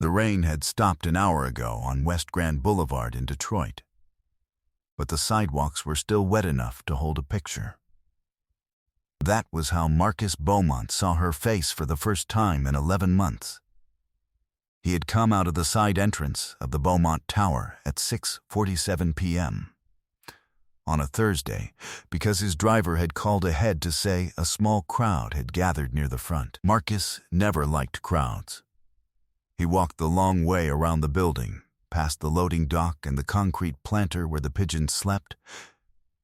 The rain had stopped an hour ago on West Grand Boulevard in Detroit, but the sidewalks were still wet enough to hold a picture. That was how Marcus Beaumont saw her face for the first time in 11 months. He had come out of the side entrance of the Beaumont Tower at 6:47 p.m. on a Thursday because his driver had called ahead to say a small crowd had gathered near the front. Marcus never liked crowds. He walked the long way around the building, past the loading dock and the concrete planter where the pigeons slept,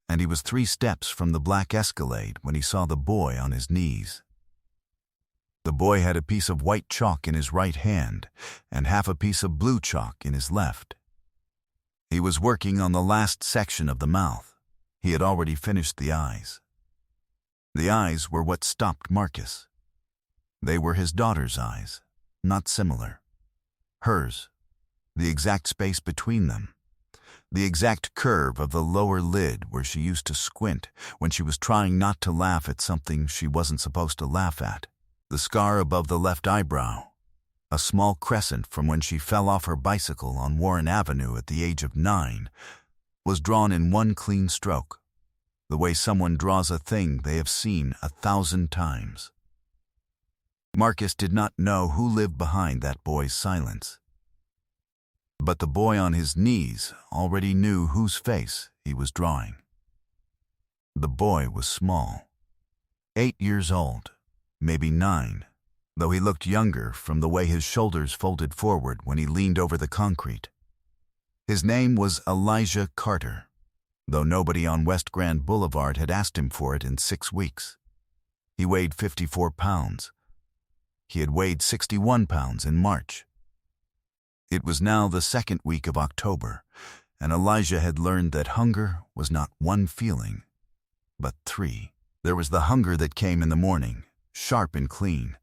and he was 3 steps from the black Escalade when he saw the boy on his knees. The boy had a piece of white chalk in his right hand and half a piece of blue chalk in his left. He was working on the last section of the mouth. He had already finished the eyes. The eyes were what stopped Marcus. They were his daughter's eyes, not similar. Hers, the exact space between them. The exact curve of the lower lid where she used to squint when she was trying not to laugh at something she wasn't supposed to laugh at. The scar above the left eyebrow, a small crescent from when she fell off her bicycle on Warren Avenue at the age of 9, was drawn in one clean stroke, the way someone draws a thing they have seen 1,000 times. Marcus did not know who lived behind that boy's silence. But the boy on his knees already knew whose face he was drawing. The boy was small, 8 years old, maybe 9, though he looked younger from the way his shoulders folded forward when he leaned over the concrete. His name was Elijah Carter, though nobody on West Grand Boulevard had asked him for it in 6 weeks. He weighed 54 pounds. He had weighed 61 pounds in March. It was now the 2nd week of October, and Elijah had learned that hunger was not 1 feeling, but 3. There was the hunger that came in the morning, sharp and clean,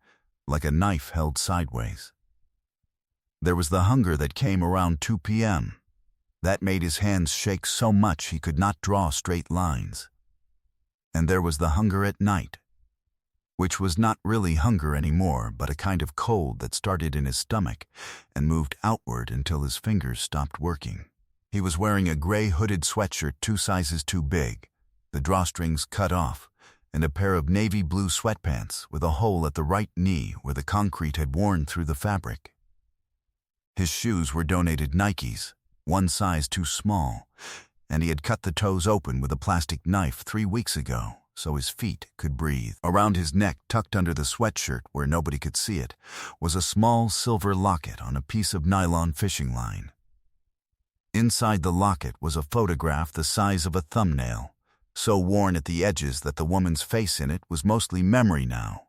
like a knife held sideways. There was the hunger that came around 2 p.m. That made his hands shake so much he could not draw straight lines. And there was the hunger at night, which was not really hunger anymore, but a kind of cold that started in his stomach and moved outward until his fingers stopped working. He was wearing a gray hooded sweatshirt 2 sizes too big, the drawstrings cut off, and a pair of navy blue sweatpants with a hole at the right knee where the concrete had worn through the fabric. His shoes were donated Nikes, 1 size too small, and he had cut the toes open with a plastic knife 3 weeks ago so his feet could breathe. Around his neck, tucked under the sweatshirt where nobody could see it, was a small silver locket on a piece of nylon fishing line. Inside the locket was a photograph the size of a thumbnail, so worn at the edges that the woman's face in it was mostly memory now.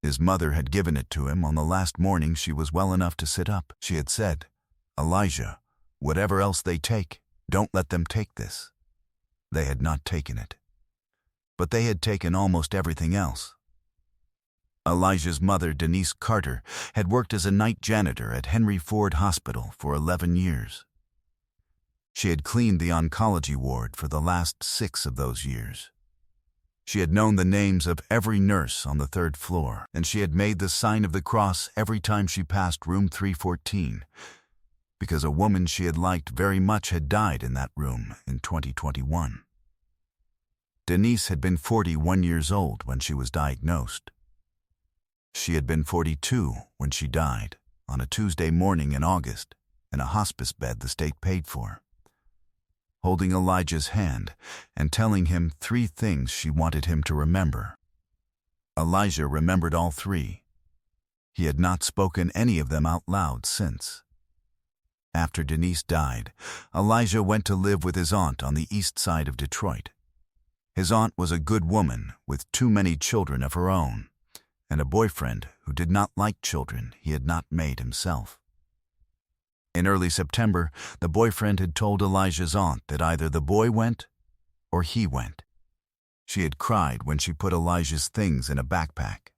His mother had given it to him on the last morning she was well enough to sit up. She had said, "Elijah, whatever else they take, don't let them take this." They had not taken it. But they had taken almost everything else. Elijah's mother, Denise Carter, had worked as a night janitor at Henry Ford Hospital for 11 years. She had cleaned the oncology ward for the last 6 of those years. She had known the names of every nurse on the 3rd floor, and she had made the sign of the cross every time she passed room 314, because a woman she had liked very much had died in that room in 2021. Denise had been 41 years old when she was diagnosed. She had been 42 when she died, on a Tuesday morning in August, in a hospice bed the state paid for, holding Elijah's hand and telling him 3 things she wanted him to remember. Elijah remembered all 3. He had not spoken any of them out loud since. After Denise died, Elijah went to live with his aunt on the east side of Detroit. His aunt was a good woman with too many children of her own, and a boyfriend who did not like children he had not made himself. In early September, the boyfriend had told Elijah's aunt that either the boy went or he went. She had cried when she put Elijah's things in a backpack.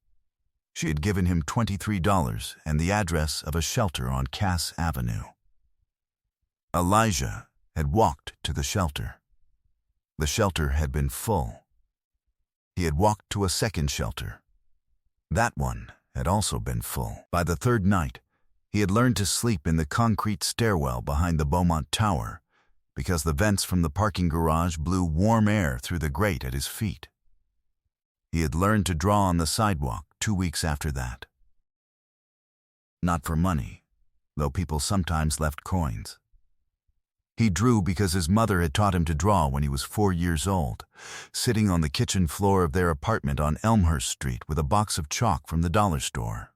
She had given him $23 and the address of a shelter on Cass Avenue. Elijah had walked to the shelter. The shelter had been full. He had walked to a second shelter. That one had also been full. By the 3rd night, He had learned to sleep in the concrete stairwell behind the Beaumont Tower because the vents from the parking garage blew warm air through the grate at his feet. He had learned to draw on the sidewalk 2 weeks after that. Not for money, though people sometimes left coins. He drew because his mother had taught him to draw when he was 4 years old, sitting on the kitchen floor of their apartment on Elmhurst Street with a box of chalk from the dollar store.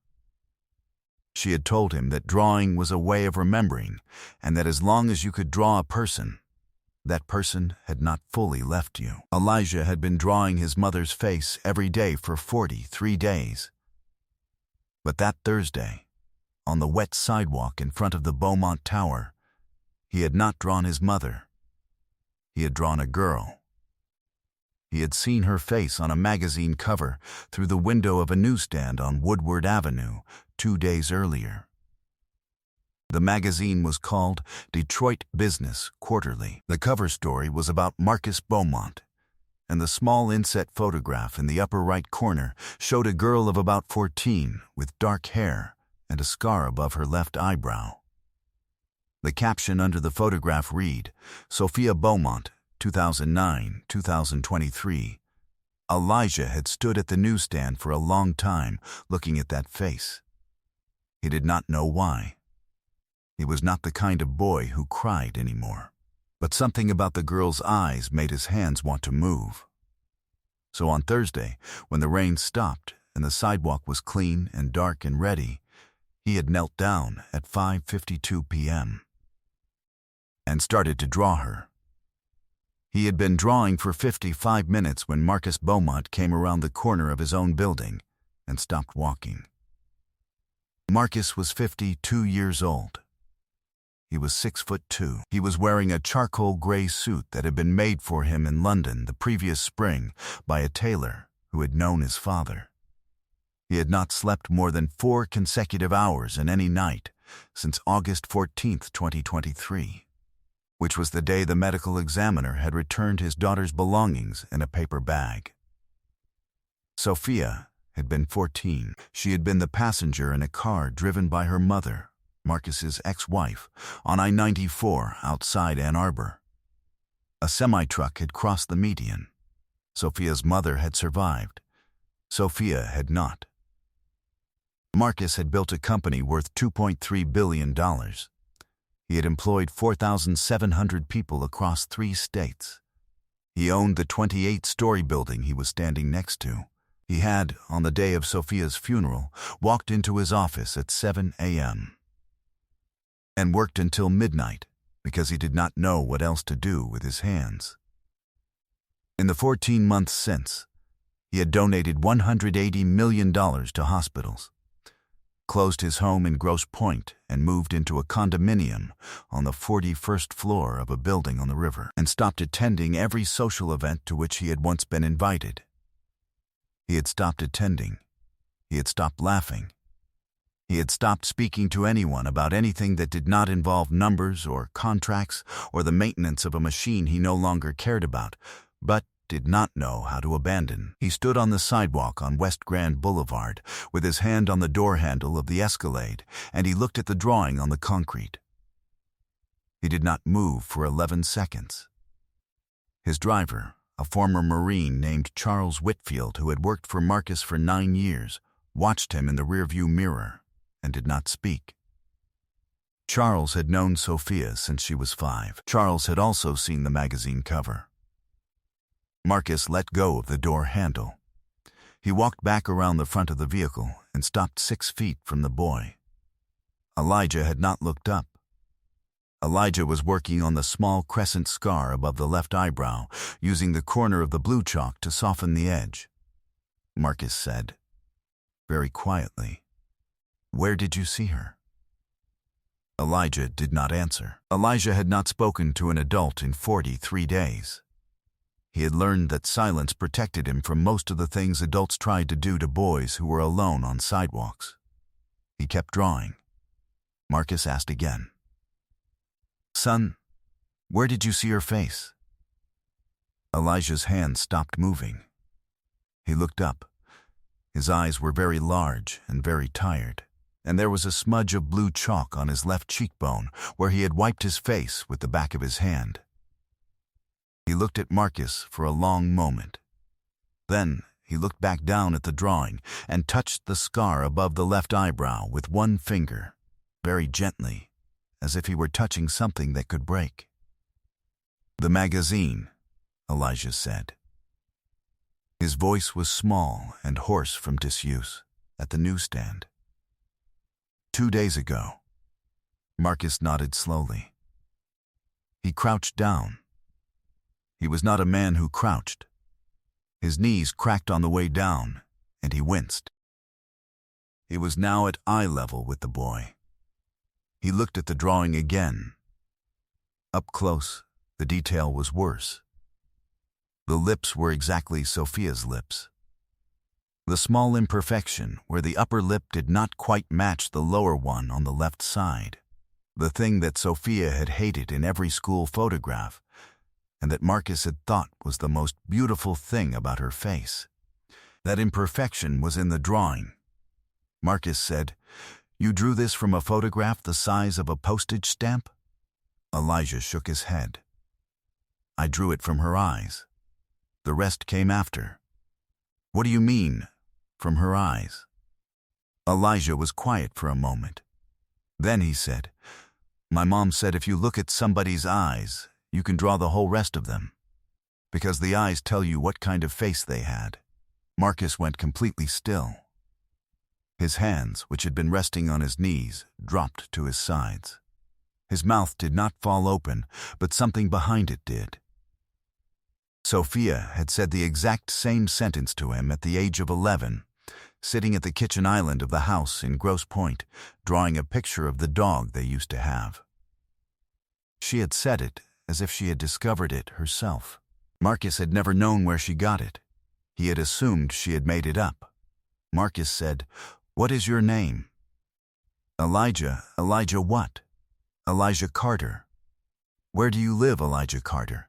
She had told him that drawing was a way of remembering, and that as long as you could draw a person, that person had not fully left you. Elijah had been drawing his mother's face every day for 43 days. But that Thursday, on the wet sidewalk in front of the Beaumont Tower, he had not drawn his mother. He had drawn a girl. He had seen her face on a magazine cover through the window of a newsstand on Woodward Avenue 2 days earlier. The magazine was called Detroit Business Quarterly. The cover story was about Marcus Beaumont, and the small inset photograph in the upper right corner showed a girl of about 14 with dark hair and a scar above her left eyebrow. The caption under the photograph read, Sophia Beaumont, 2009-2023. Elijah had stood at the newsstand for a long time looking at that face. He did not know why. He was not the kind of boy who cried anymore. But something about the girl's eyes made his hands want to move. So on Thursday, when the rain stopped and the sidewalk was clean and dark and ready, he had knelt down at 5:52 p.m. and started to draw her. He had been drawing for 55 minutes when Marcus Beaumont came around the corner of his own building and stopped walking. Marcus was 52 years old. He was 6'2". He was wearing a charcoal gray suit that had been made for him in London the previous spring by a tailor who had known his father. He had not slept more than 4 consecutive hours in any night since August 14, 2023, which was the day the medical examiner had returned his daughter's belongings in a paper bag. Sophia had been 14. She had been the passenger in a car driven by her mother, Marcus's ex-wife, on I-94 outside Ann Arbor. A semi-truck had crossed the median. Sophia's mother had survived. Sophia had not. Marcus had built a company worth $2.3 billion. He had employed 4,700 people across 3 states. He owned the 28-story building he was standing next to. He had, on the day of Sophia's funeral, walked into his office at 7 a.m. and worked until midnight because he did not know what else to do with his hands. In the 14 months since, he had donated $180 million to hospitals, closed his home in Grosse Pointe and moved into a condominium on the 41st floor of a building on the river, and stopped attending every social event to which he had once been invited. He had stopped attending. He had stopped laughing. He had stopped speaking to anyone about anything that did not involve numbers or contracts or the maintenance of a machine he no longer cared about, but did not know how to abandon. He stood on the sidewalk on West Grand Boulevard with his hand on the door handle of the Escalade, and he looked at the drawing on the concrete. He did not move for 11 seconds. His driver, a former Marine named Charles Whitfield who had worked for Marcus for 9 years, watched him in the rearview mirror and did not speak. Charles had known Sophia since she was 5. Charles had also seen the magazine cover. Marcus let go of the door handle. He walked back around the front of the vehicle and stopped 6 feet from the boy. Elijah had not looked up. Elijah was working on the small crescent scar above the left eyebrow, using the corner of the blue chalk to soften the edge. Marcus said, very quietly, "Where did you see her?" Elijah did not answer. Elijah had not spoken to an adult in 43 days. He had learned that silence protected him from most of the things adults tried to do to boys who were alone on sidewalks. He kept drawing. Marcus asked again, "Son, where did you see her face?" Elijah's hand stopped moving. He looked up. His eyes were very large and very tired. and there was a smudge of blue chalk on his left cheekbone where he had wiped his face with the back of his hand. He looked at Marcus for a long moment. Then he looked back down at the drawing and touched the scar above the left eyebrow with one finger, very gently, as if he were touching something that could break. "The magazine," Elijah said. His voice was small and hoarse from disuse, at the newsstand. 2 days ago. Marcus nodded slowly. He crouched down. He was not a man who crouched. His knees cracked on the way down, and he winced. He was now at eye level with the boy. He looked at the drawing again. Up close, the detail was worse. The lips were exactly Sophia's lips. The small imperfection where the upper lip did not quite match the lower one on the left side. The thing that Sophia had hated in every school photograph, and that Marcus had thought was the most beautiful thing about her face. That imperfection was in the drawing. Marcus said, "You drew this from a photograph the size of a postage stamp?" Elijah shook his head. "I drew it from her eyes. The rest came after." "What do you mean, from her eyes?" Elijah was quiet for a moment. Then he said, "My mom said if you look at somebody's eyes, you can draw the whole rest of them, because the eyes tell you what kind of face they had." Marcus went completely still. His hands, which had been resting on his knees, dropped to his sides. His mouth did not fall open, but something behind it did. Sophia had said the exact same sentence to him at the age of 11, sitting at the kitchen island of the house in Grosse Pointe, drawing a picture of the dog they used to have. She had said it as if she had discovered it herself. Marcus had never known where she got it. He had assumed she had made it up. Marcus said, "What is your name?" "Elijah. Elijah what?" "Elijah Carter." "Where do you live, Elijah Carter?"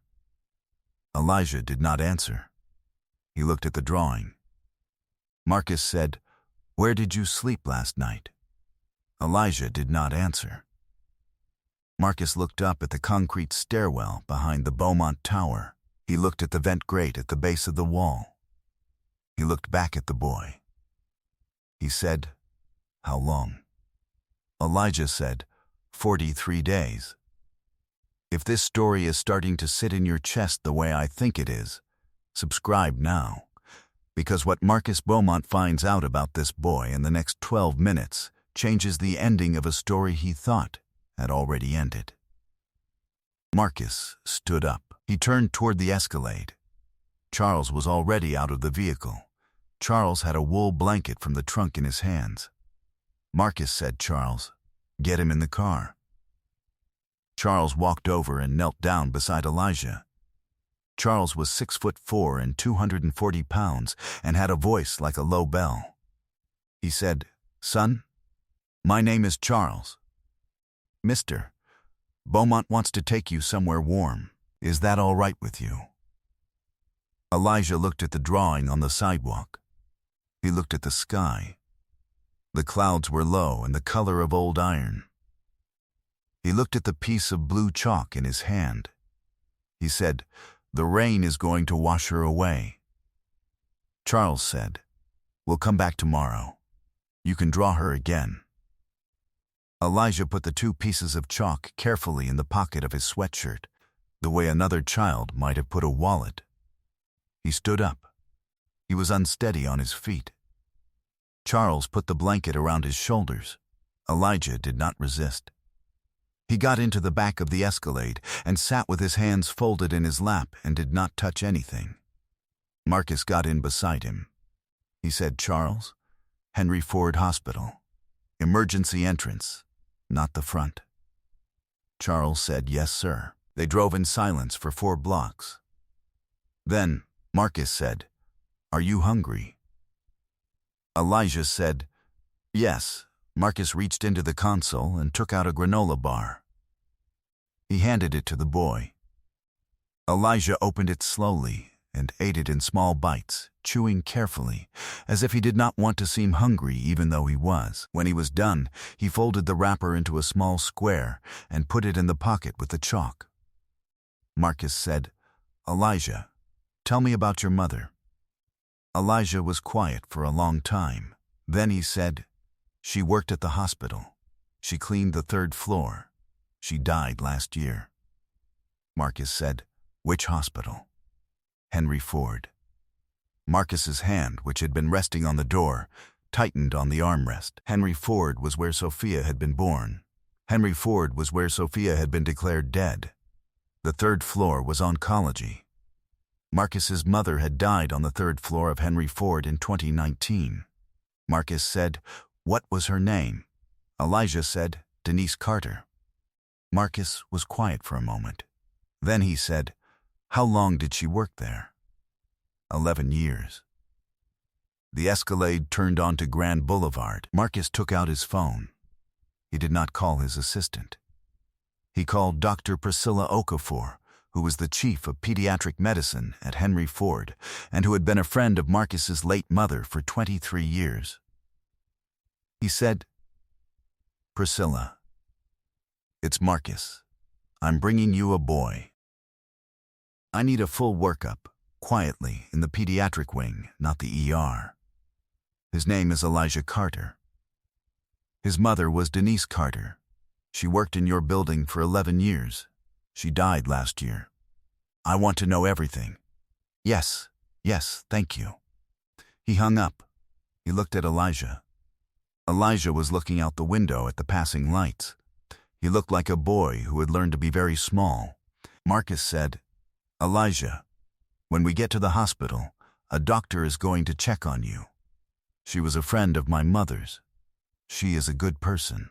Elijah did not answer. He looked at the drawing. Marcus said, "Where did you sleep last night?" Elijah did not answer. Marcus looked up at the concrete stairwell behind the Beaumont Tower. He looked at the vent grate at the base of the wall. He looked back at the boy. He said, "How long?" Elijah said, 43 days. If this story is starting to sit in your chest the way I think it is, subscribe now, because what Marcus Beaumont finds out about this boy in the next 12 minutes changes the ending of a story he thought had already ended. Marcus stood up. He turned toward the Escalade. Charles was already out of the vehicle. Charles had a wool blanket from the trunk in his hands. Marcus said, "Charles, get him in the car." Charles walked over and knelt down beside Elijah. Charles was 6'4" and 240 pounds and had a voice like a low bell. He said, "Son, my name is Charles. Mr. Beaumont wants to take you somewhere warm. Is that all right with you?" Elijah looked at the drawing on the sidewalk. He looked at the sky. The clouds were low and the color of old iron. He looked at the piece of blue chalk in his hand. He said, "The rain is going to wash her away." Charles said, "We'll come back tomorrow. You can draw her again." Elijah put the 2 pieces of chalk carefully in the pocket of his sweatshirt, the way another child might have put a wallet. He stood up. He was unsteady on his feet. Charles put the blanket around his shoulders. Elijah did not resist. He got into the back of the Escalade and sat with his hands folded in his lap and did not touch anything. Marcus got in beside him. He said, "Charles, Henry Ford Hospital. Emergency entrance, not the front." Charles said, "Yes, sir." They drove in silence for 4 blocks. Then Marcus said, "Are you hungry?" Elijah said, "Yes." Marcus reached into the console and took out a granola bar. He handed it to the boy. Elijah opened it slowly and ate it in small bites, chewing carefully, as if he did not want to seem hungry even though he was. When he was done, he folded the wrapper into a small square and put it in the pocket with the chalk. Marcus said, "Elijah, tell me about your mother." Elijah was quiet for a long time. Then he said, "She worked at the hospital. She cleaned the 3rd floor. She died last year." Marcus said, "Which hospital?" "Henry Ford." Marcus's hand, which had been resting on the door, tightened on the armrest. Henry Ford was where Sophia had been born. Henry Ford was where Sophia had been declared dead. The 3rd floor was oncology. Marcus's mother had died on the 3rd floor of Henry Ford in 2019. Marcus said, "What was her name?" Elijah said, "Denise Carter." Marcus was quiet for a moment. Then he said, "How long did she work there?" 11 years. The Escalade turned onto Grand Boulevard. Marcus took out his phone. He did not call his assistant. He called Dr. Priscilla Okafor, who was the chief of pediatric medicine at Henry Ford and who had been a friend of Marcus's late mother for 23 years. He said, "Priscilla, it's Marcus. I'm bringing you a boy. I need a full workup, quietly, in the pediatric wing, not the ER. His name is Elijah Carter. His mother was Denise Carter. She worked in your building for 11 years. She died last year. I want to know everything." Yes, thank you." He hung up. He looked at Elijah. Elijah was looking out the window at the passing lights. He looked like a boy who had learned to be very small. Marcus said, "Elijah, when we get to the hospital, a doctor is going to check on you. She was a friend of my mother's. She is a good person.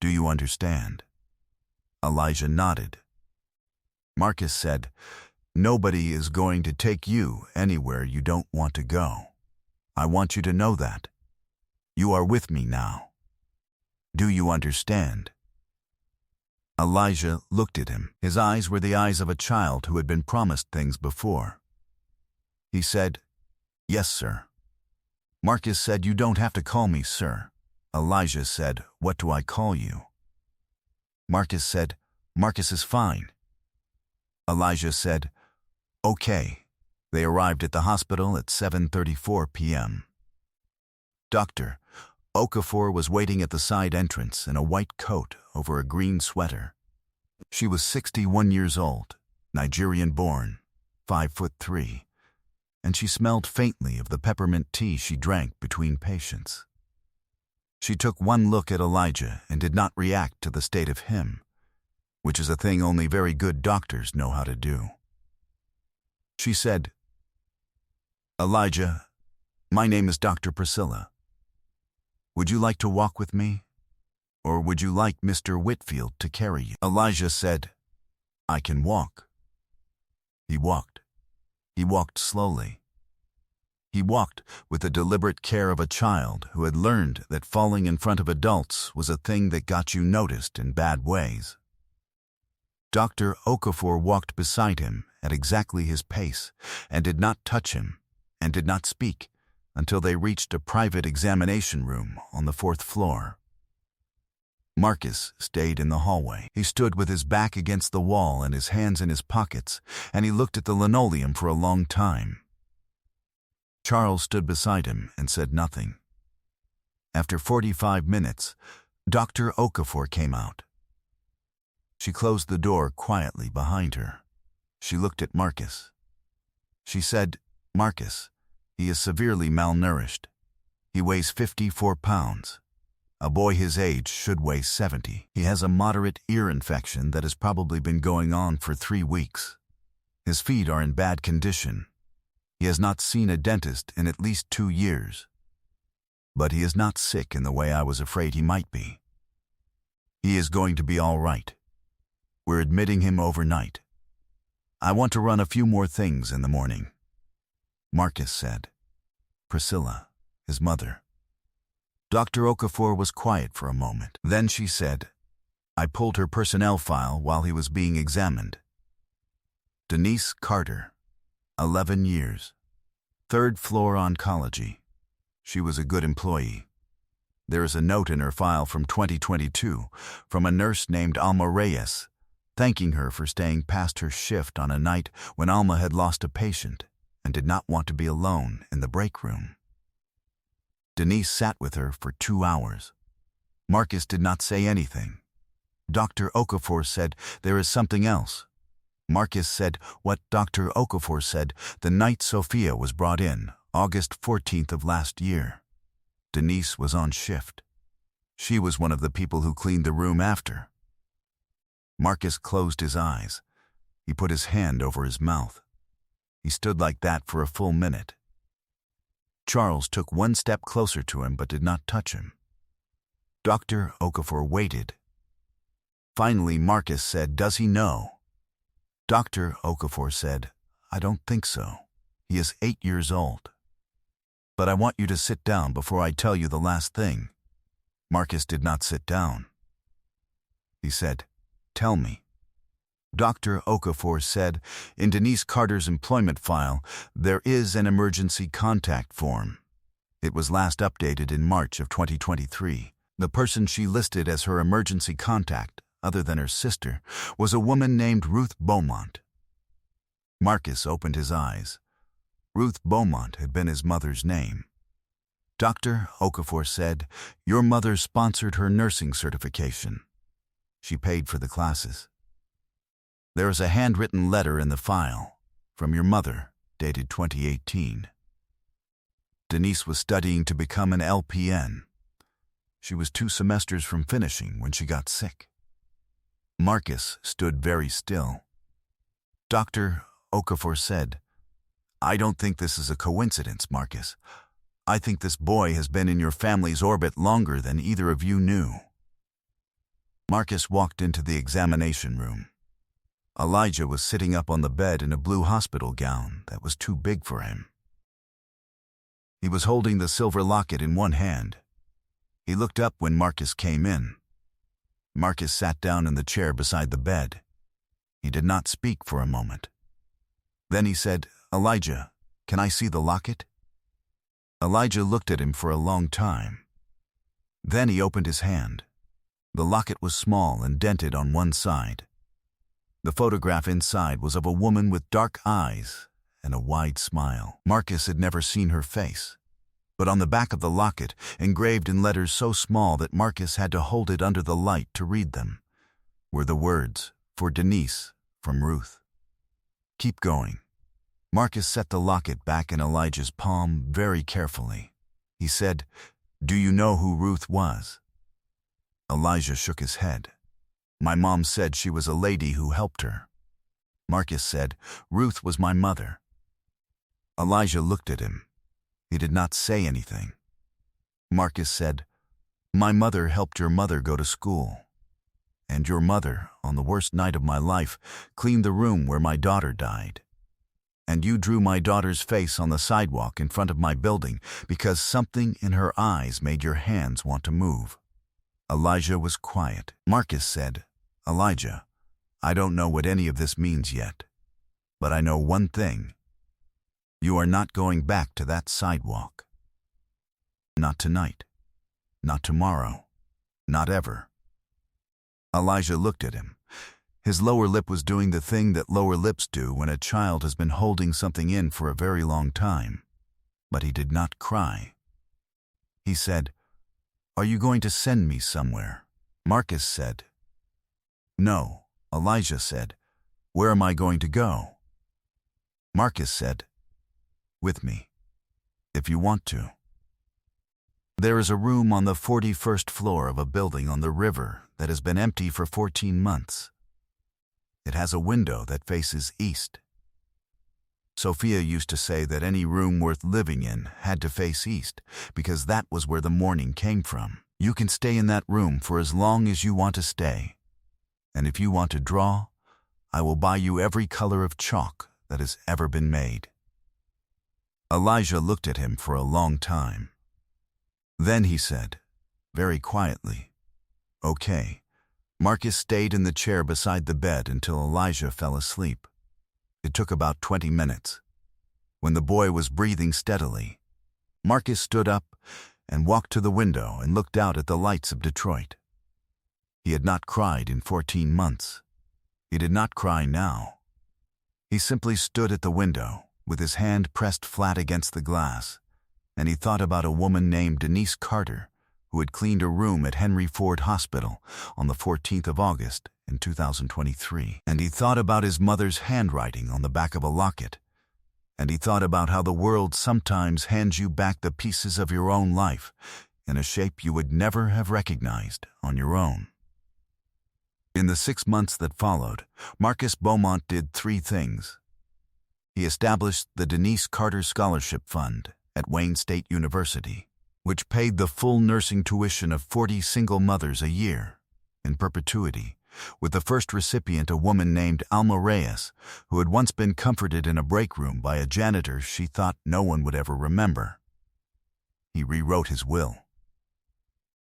Do you understand?" Elijah nodded. Marcus said, "Nobody is going to take you anywhere you don't want to go. I want you to know that. You are with me now. Do you understand?" Elijah looked at him. His eyes were the eyes of a child who had been promised things before. He said, "Yes, sir." Marcus said, "You don't have to call me sir." Elijah said, "What do I call you?" Marcus said, "Marcus is fine." Elijah said, "Okay." They arrived at the hospital at 7:34 p.m. Dr. Okafor was waiting at the side entrance in a white coat over a green sweater. She was 61 years old, Nigerian-born, 5'3", and she smelled faintly of the peppermint tea she drank between patients. She took one look at Elijah and did not react to the state of him, which is a thing only very good doctors know how to do. She said, "Elijah, my name is Dr. Priscilla. Would you like to walk with me? Or would you like Mr. Whitfield to carry you?" Elijah said, "I can walk." He walked. He walked slowly. He walked with the deliberate care of a child who had learned that falling in front of adults was a thing that got you noticed in bad ways. Dr. Okafor walked beside him at exactly his pace and did not touch him and did not speak until they reached a private examination room on the 4th floor. Marcus stayed in the hallway. He stood with his back against the wall and his hands in his pockets, and he looked at the linoleum for a long time. Charles stood beside him and said nothing. After 45 minutes, Dr. Okafor came out. She closed the door quietly behind her. She looked at Marcus. She said, "Marcus, he is severely malnourished. He weighs 54 pounds. A boy his age should weigh 70. He has a moderate ear infection that has probably been going on for 3 weeks. His feet are in bad condition. He has not seen a dentist in at least 2 years. But he is not sick in the way I was afraid he might be. He is going to be all right. We're admitting him overnight. I want to run a few more things in the morning." Marcus said. Priscilla, his mother. Dr. Okafor was quiet for a moment. Then she said, "I pulled her personnel file while he was being examined. Denise Carter, 11 years. Third floor oncology. She was a good employee. There is a note in her file from 2022 from a nurse named Alma Reyes, thanking her for staying past her shift on a night when Alma had lost a patient and did not want to be alone in the break room. Denise sat with her for 2 hours. Marcus did not say anything. Dr. Okafor said, "There is something else." Marcus said what Dr. Okafor said the night Sophia was brought in, August 14th of last year. Denise was on shift. She was one of the people who cleaned the room after. Marcus closed his eyes. He put his hand over his mouth. He stood like that for a full minute. Charles took one step closer to him but did not touch him. Dr. Okafor waited. Finally, Marcus said, "Does he know?" Dr. Okafor said, "I don't think so. He is 8 years old. But I want you to sit down before I tell you the last thing." Marcus did not sit down. He said, "Tell me." Dr. Okafor said, "In Denise Carter's employment file, there is an emergency contact form. It was last updated in March of 2023. The person she listed as her emergency contact, other than her sister, was a woman named Ruth Beaumont." Marcus opened his eyes. Ruth Beaumont had been his mother's name. Dr. Okafor said, "Your mother sponsored her nursing certification. She paid for the classes. There is a handwritten letter in the file from your mother, dated 2018. Denise was studying to become an LPN. She was 2 semesters from finishing when she got sick." Marcus stood very still. Dr. Okafor said, "I don't think this is a coincidence, Marcus. I think this boy has been in your family's orbit longer than either of you knew." Marcus walked into the examination room. Elijah was sitting up on the bed in a blue hospital gown that was too big for him. He was holding the silver locket in one hand. He looked up when Marcus came in. Marcus sat down in the chair beside the bed. He did not speak for a moment. Then he said, "Elijah, can I see the locket?" Elijah looked at him for a long time. Then he opened his hand. The locket was small and dented on one side. The photograph inside was of a woman with dark eyes and a wide smile. Marcus had never seen her face, but on the back of the locket, engraved in letters so small that Marcus had to hold it under the light to read them, were the words, "For Denise, from Ruth." "Keep going." Marcus set the locket back in Elijah's palm very carefully. He said, "Do you know who Ruth was?" Elijah shook his head. "My mom said she was a lady who helped her." Marcus said, "Ruth was my mother." Elijah looked at him. He did not say anything. Marcus said, "My mother helped your mother go to school. And your mother, on the worst night of my life, cleaned the room where my daughter died. And you drew my daughter's face on the sidewalk in front of my building because something in her eyes made your hands want to move." Elijah was quiet. Marcus said, "Elijah, I don't know what any of this means yet, but I know one thing. You are not going back to that sidewalk. Not tonight. Not tomorrow. Not ever." Elijah looked at him. His lower lip was doing the thing that lower lips do when a child has been holding something in for a very long time. But he did not cry. He said, "Are you going to send me somewhere?" Marcus said, "No." Elijah said, "Where am I going to go?" Marcus said, "With me, if you want to." There is a room on the 41st floor of a building on the river that has been empty for 14 months. It has a window that faces east. Sophia used to say that any room worth living in had to face east because that was where the morning came from. You can stay in that room for as long as you want to stay. And if you want to draw, I will buy you every color of chalk that has ever been made." Elijah looked at him for a long time. Then he said, very quietly, "Okay." Marcus stayed in the chair beside the bed until Elijah fell asleep. It took about 20 minutes. When the boy was breathing steadily, Marcus stood up and walked to the window and looked out at the lights of Detroit. He had not cried in 14 months. He did not cry now. He simply stood at the window, with his hand pressed flat against the glass, and he thought about a woman named Denise Carter, who had cleaned a room at Henry Ford Hospital on the 14th of August in 2023. And he thought about his mother's handwriting on the back of a locket. And he thought about how the world sometimes hands you back the pieces of your own life in a shape you would never have recognized on your own. In the 6 months that followed, Marcus Beaumont did 3 things. He established the Denise Carter Scholarship Fund at Wayne State University, which paid the full nursing tuition of 40 single mothers a year, in perpetuity, with the first recipient a woman named Alma Reyes, who had once been comforted in a break room by a janitor she thought no one would ever remember. He rewrote his will.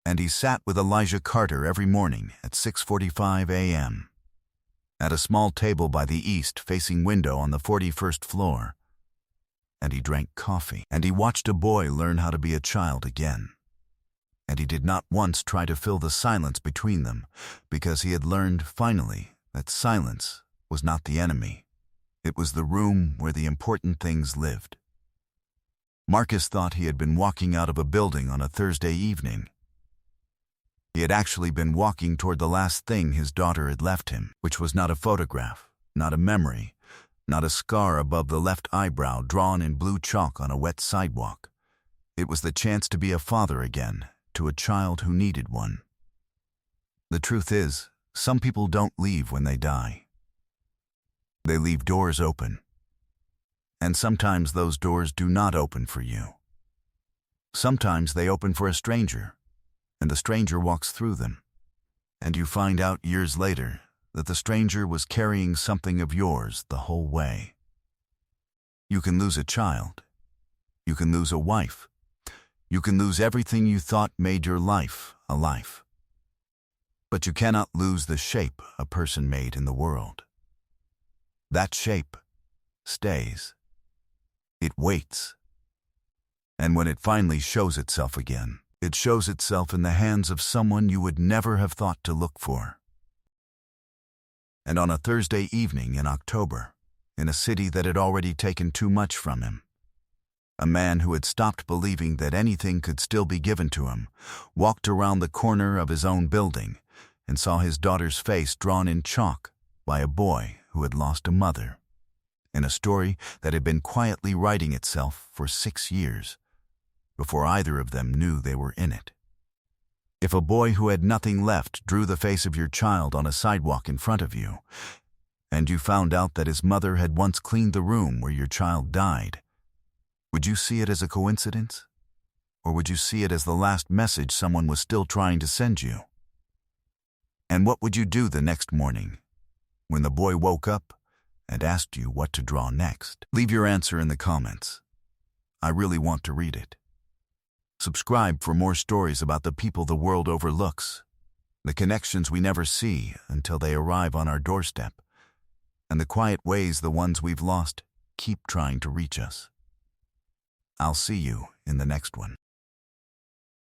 And he sat with Elijah Carter every morning at 6:45 a.m. at a small table by the east-facing window on the 41st floor. And he drank coffee. And he watched a boy learn how to be a child again. And he did not once try to fill the silence between them, because he had learned, finally, that silence was not the enemy. It was the room where the important things lived. Marcus thought he had been walking out of a building on a Thursday evening. He had actually been walking toward the last thing his daughter had left him, which was not a photograph, not a memory, not a scar above the left eyebrow drawn in blue chalk on a wet sidewalk. It was the chance to be a father again, to a child who needed one. The truth is, some people don't leave when they die. They leave doors open. And sometimes those doors do not open for you. Sometimes they open for a stranger, and the stranger walks through them. And you find out years later that the stranger was carrying something of yours the whole way. You can lose a child. You can lose a wife. You can lose everything you thought made your life a life. But you cannot lose the shape a person made in the world. That shape stays. It waits. And when it finally shows itself again, it shows itself in the hands of someone you would never have thought to look for. And on a Thursday evening in October, in a city that had already taken too much from him, a man who had stopped believing that anything could still be given to him walked around the corner of his own building and saw his daughter's face drawn in chalk by a boy who had lost a mother, in a story that had been quietly writing itself for 6 years, before either of them knew they were in it. If a boy who had nothing left drew the face of your child on a sidewalk in front of you, and you found out that his mother had once cleaned the room where your child died, would you see it as a coincidence? Or would you see it as the last message someone was still trying to send you? And what would you do the next morning, when the boy woke up and asked you what to draw next? Leave your answer in the comments. I really want to read it. Subscribe for more stories about the people the world overlooks, the connections we never see until they arrive on our doorstep, and the quiet ways the ones we've lost keep trying to reach us. I'll see you in the next one.